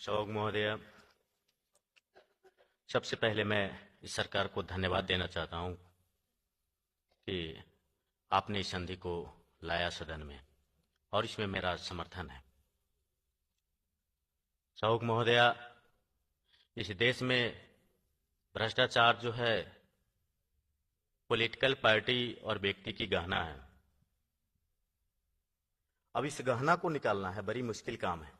शौक महोदय, सबसे पहले मैं इस सरकार को धन्यवाद देना चाहता हूं कि आपने इस संधि को लाया सदन में और इसमें मेरा समर्थन है। शौक महोदय, इस देश में भ्रष्टाचार जो है पॉलिटिकल पार्टी और व्यक्ति की गहना है। अब इस गहना को निकालना है बड़ी मुश्किल काम है।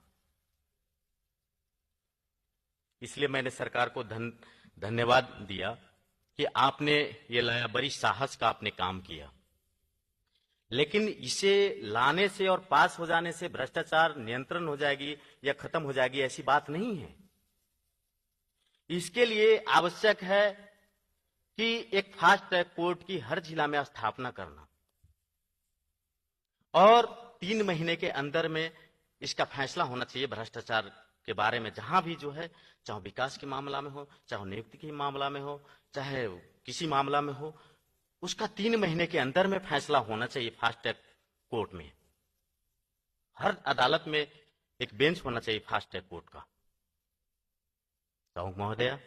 इसलिए मैंने सरकार को धन्यवाद दिया कि आपने ये लाया, बड़ी साहस का आपने काम किया। लेकिन इसे लाने से और पास हो जाने से भ्रष्टाचार नियंत्रण हो जाएगी या खत्म हो जाएगी, ऐसी बात नहीं है। इसके लिए आवश्यक है कि एक फास्ट ट्रैक कोर्ट की हर जिला में स्थापना करना और 3 महीने के अंदर में इसका फैसला होना चाहिए भ्रष्टाचार के बारे में। जहां भी जो है, चाहे विकास के मामला में हो, चाहे नियुक्ति के मामला में हो, चाहे किसी मामला में हो, उसका 3 महीने के अंदर में फैसला होना चाहिए फास्ट ट्रैक कोर्ट में। हर अदालत में एक बेंच होना चाहिए फास्ट ट्रैक कोर्ट का। तो महोदय,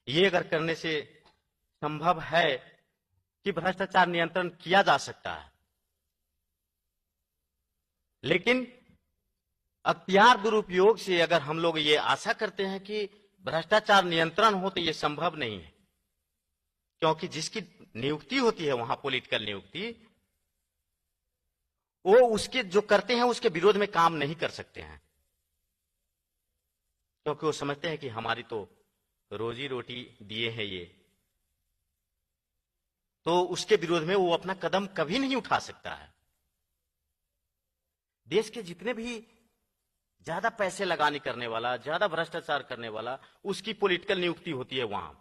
ये अगर करने से संभव है कि भ्रष्टाचार नियंत्रण किया जा सकता है, लेकिन अख्तियार दुरुपयोग से अगर हम लोग ये आशा करते हैं कि भ्रष्टाचार नियंत्रण हो, तो ये संभव नहीं है। क्योंकि जिसकी नियुक्ति होती है वहां पॉलिटिकल नियुक्ति, वो उसके जो करते हैं उसके विरोध में काम नहीं कर सकते हैं, क्योंकि वो समझते हैं कि हमारी तो रोजी रोटी दिए हैं ये, तो उसके विरोध में वो अपना कदम कभी नहीं उठा सकता है। देश के जितने भी ज्यादा पैसे लगाने करने वाला, ज्यादा भ्रष्टाचार करने वाला, उसकी पॉलिटिकल नियुक्ति होती है वहां।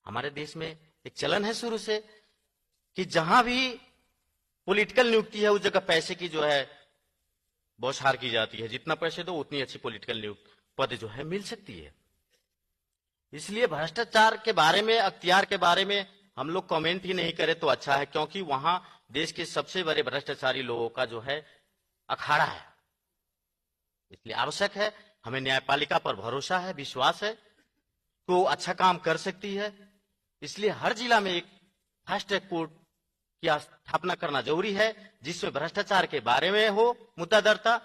हमारे देश में एक चलन है शुरू से कि जहां भी पॉलिटिकल नियुक्ति है उस जगह पैसे की जो है बौछार की जाती है। जितना पैसे दो उतनी अच्छी पॉलिटिकल नियुक्त पद जो है मिल सकती है। इसलिए भ्रष्टाचार के बारे में, अख्तियार के बारे में हम लोग कमेंट ही नहीं करें तो अच्छा है, क्योंकि वहां देश के सबसे बड़े भ्रष्टाचारी लोगों का जो है अखाड़ा है। इसलिए आवश्यक है, हमें न्यायपालिका पर भरोसा है, विश्वास है कि वो अच्छा काम कर सकती है। इसलिए हर जिला में एक फास्ट ट्रैक कोर्ट की स्थापना करना जरूरी है, जिसमें भ्रष्टाचार के बारे में हो मुद्दा दर्ता,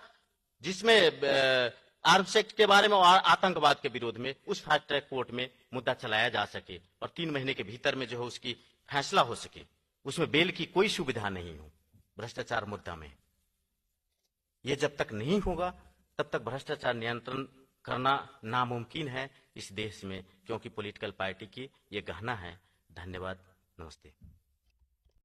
जिसमें आर्म्स एक्ट के बारे में और आतंकवाद के विरोध में उस फास्ट ट्रैक कोर्ट में मुद्दा चलाया जा सके और 3 महीने के भीतर में जो है उसकी फैसला हो सके। उसमें बेल की कोई सुविधा नहीं हो भ्रष्टाचार मुद्दा में। यह जब तक नहीं होगा तब तक भ्रष्टाचार नियंत्रण करना नामुमकिन है इस देश में, क्योंकि पॉलिटिकल पार्टी की ये गहना है। धन्यवाद, नमस्ते।